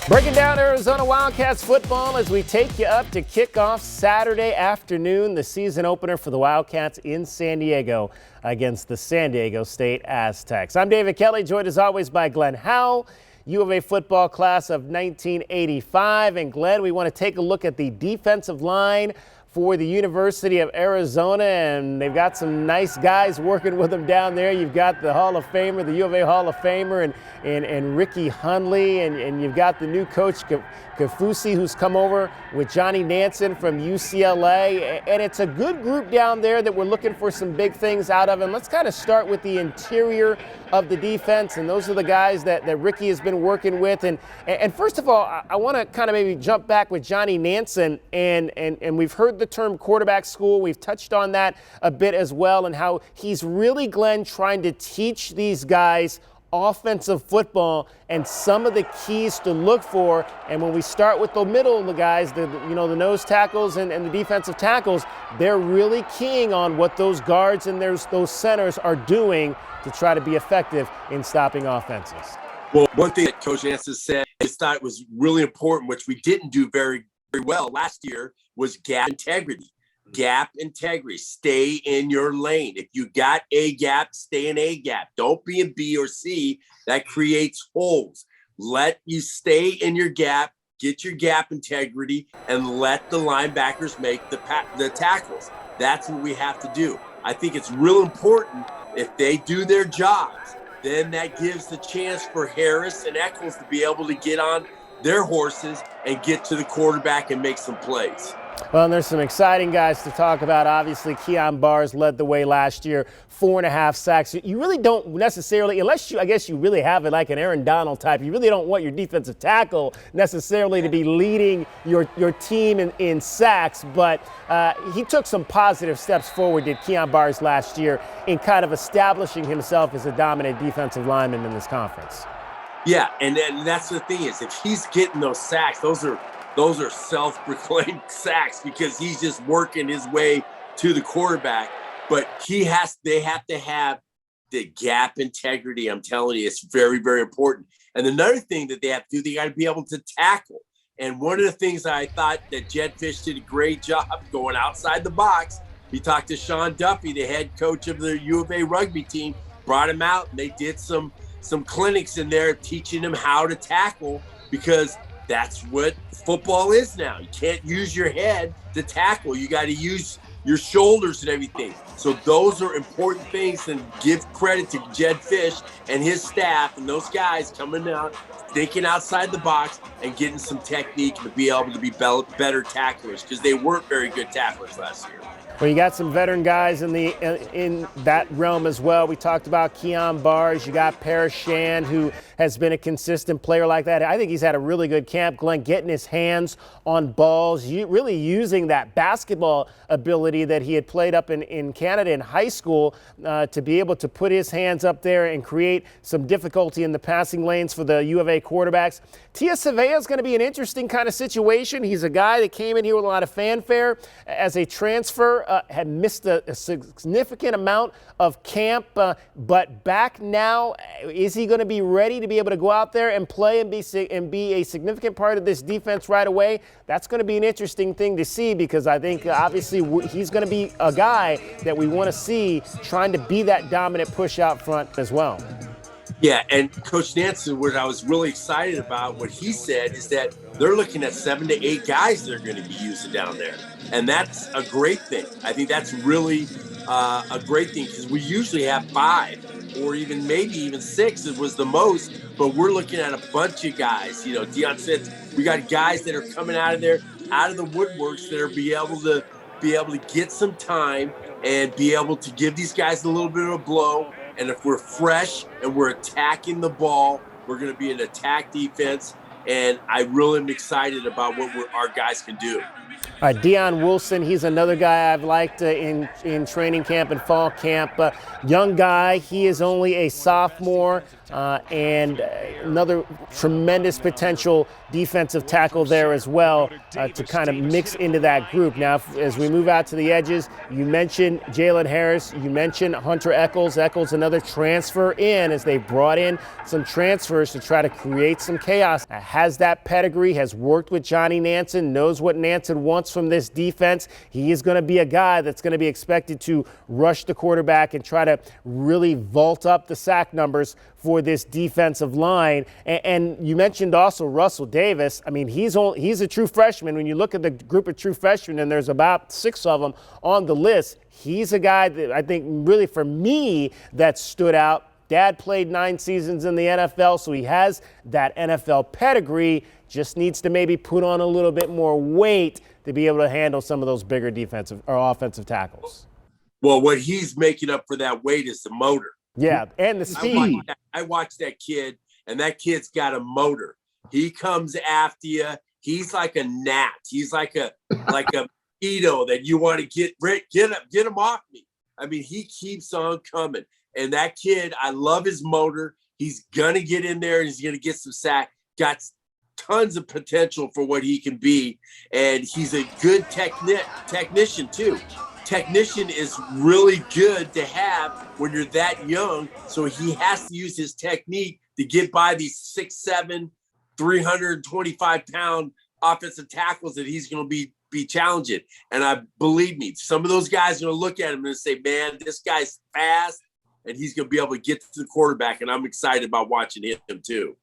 Breaking down Arizona Wildcats football as we take you up to kickoff Saturday afternoon, the season opener for the Wildcats in San Diego against the San Diego State Aztecs. I'm David Kelly, joined as always by Glenn Howell, U of A football class of 1985. And Glenn, we want to take a look at the defensive line for the University of Arizona, and they've got some nice guys working with them down there. You've got the Hall of Famer, the U of A Hall of Famer, and Ricky Hundley, and you've got the new coach, Kafusi, who's come over with Johnny Nansen from UCLA, and it's a good group down there that we're looking for some big things out of. And let's kind of start with the interior of the defense, and those are the guys that Ricky has been working with. And first of all, I want to kind of maybe jump back with Johnny Nansen, and we've heard the term quarterback school. We've touched on that a bit as well, and how he's really, Glenn, trying to teach these guys offensive football and some of the keys to look for. And when we start with the middle, the guys, the nose tackles and the defensive tackles, they're really keying on what those guards and those centers are doing to try to be effective in stopping offenses. Well, one thing that Coach Nansen said, I thought was really important, which we didn't do very, very well last year, was gap integrity. Gap integrity. Stay in your lane. If you got A gap, stay in A gap. Don't be in B or C. That creates holes. Let you stay in your gap, get your gap integrity, and let the linebackers make the tackles. That's what we have to do. I think it's real important if they do their jobs. Then that gives the chance for Harris and Eccles to be able to get on their horses and get to the quarterback and make some plays. Well, and there's some exciting guys to talk about. Obviously, Keon Bars led the way last year, 4.5 sacks. You really don't necessarily, unless you, I guess you really have it like an Aaron Donald type, you really don't want your defensive tackle necessarily to be leading your team in sacks. But he took some positive steps forward, did Keon Bars last year, in kind of establishing himself as a dominant defensive lineman in this conference. Yeah, and that's the thing is, if he's getting those sacks, those are self-proclaimed sacks because he's just working his way to the quarterback. But they have to have the gap integrity. I'm telling you, it's very, very important. And another thing that they have to do, they got to be able to tackle. And one of the things I thought that Jed Fish did a great job going outside the box. He talked to Sean Duffy, the head coach of the U of A rugby team, brought him out, and they did some clinics in there teaching him how to tackle, because that's what football is now. You can't use your head to tackle. You got to use your shoulders and everything. So those are important things, and give credit to Jed Fish and his staff and those guys coming out, thinking outside the box and getting some technique to be able to be better tacklers, because they weren't very good tacklers last year. Well, you got some veteran guys in that realm as well. We talked about Keon Bars. You got Parrish Shand, who has been a consistent player like that. I think he's had a really good camp, Glenn, getting his hands on balls, really using that basketball ability that he had played up in Canada in high school to be able to put his hands up there and create some difficulty in the passing lanes for the U of A quarterbacks. Tia Sevilla is going to be an interesting kind of situation. He's a guy that came in here with a lot of fanfare as a transfer, had missed a significant amount of camp, but back now. Is he going to be ready to be able to go out there and play and be a significant part of this defense right away? That's going to be an interesting thing to see, because I think obviously he's going to be a guy that we want to see trying to be that dominant push out front as well. Yeah, and Coach Nansen, what I was really excited about, what he said is that they're looking at 7 to 8 guys they're going to be using down there. And that's a great thing. I think that's really a great thing, because we usually have 5 or maybe even 6 was the most, but we're looking at a bunch of guys. You know, Dion said we got guys that are coming out of the woodworks that are be able to get some time and be able to give these guys a little bit of a blow. And if we're fresh and we're attacking the ball, we're going to be an attack defense. And I really am excited about what our guys can do. Dion Wilson, he's another guy I've liked in training camp and fall camp. Young guy, he is only a sophomore, and another tremendous potential defensive tackle there as well to kind of mix into that group. Now, as we move out to the edges, you mentioned Jalen Harris, you mentioned Hunter Echols. Echols, another transfer in as they brought in some transfers to try to create some chaos. Has that pedigree, has worked with Johnny Nansen, knows what Nansen wants from this defense. He is going to be a guy that's going to be expected to rush the quarterback and try to really vault up the sack numbers for this defensive line. And you mentioned also Russell Davis. I mean, he's a true freshman. When you look at the group of true freshmen, and there's about 6 of them on the list, he's a guy that I think really for me that stood out. Dad played 9 seasons in the NFL, so he has that NFL pedigree, just needs to maybe put on a little bit more weight to be able to handle some of those bigger defensive or offensive tackles. Well, what he's making up for that weight is the motor. Yeah, and the speed. I watched that kid, and that kid's got a motor. He comes after you. He's like a gnat. He's like a mosquito that you want to get him off me. I mean, he keeps on coming. And that kid, I love his motor. He's going to get in there and he's going to get some sack. Got tons of potential for what he can be. And he's a good technician, too. Technician is really good to have when you're that young. So he has to use his technique to get by these 6'7", 325-pound offensive tackles that he's going to be challenging. And believe me, some of those guys are going to look at him and say, man, this guy's fast. And he's going to be able to get to the quarterback, and I'm excited about watching him too.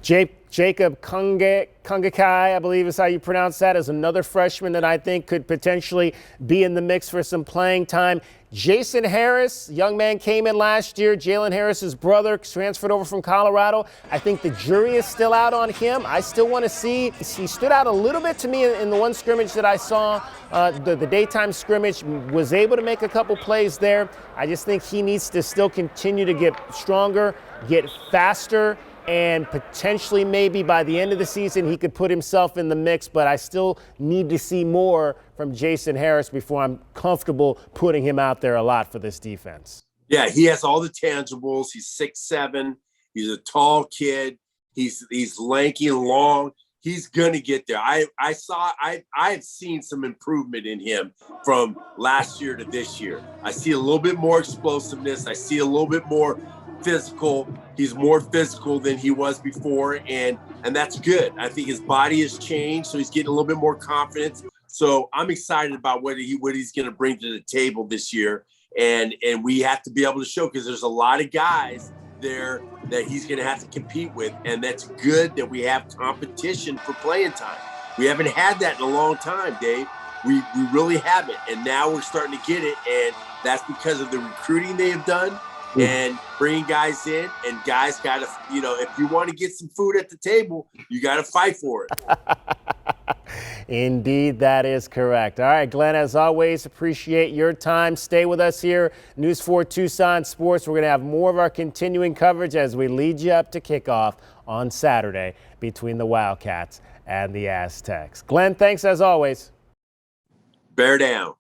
Jacob Kungakai, I believe is how you pronounce that, is another freshman that I think could potentially be in the mix for some playing time. Jason Harris, young man, came in last year. Jalen Harris's brother transferred over from Colorado. I think the jury is still out on him. I still want to see. He stood out a little bit to me in the one scrimmage that I saw, the daytime scrimmage, was able to make a couple plays there. I just think he needs to still continue to get stronger, get faster, and potentially maybe by the end of the season he could put himself in the mix, but I still need to see more from Jason Harris before I'm comfortable putting him out there a lot for this defense. Yeah, he has all the tangibles. He's 6'7". He's a tall kid. He's lanky and long. He's gonna get there. I've seen some improvement in him from last year to this year. I see a little bit more explosiveness. I see a little bit more physical. He's more physical than he was before, and that's good. I think his body has changed, so he's getting a little bit more confidence. So I'm excited about what he's going to bring to the table this year, and we have to be able to show, because there's a lot of guys there that he's going to have to compete with, and that's good that we have competition for playing time. We haven't had that in a long time, Dave. We really haven't, and now we're starting to get it, and that's because of the recruiting they have done. And bringing guys in, and guys got to, if you want to get some food at the table, you got to fight for it. Indeed, that is correct. All right, Glenn, as always, appreciate your time. Stay with us here. News 4 Tucson Sports. We're going to have more of our continuing coverage as we lead you up to kickoff on Saturday between the Wildcats and the Aztecs. Glenn, thanks as always. Bear down.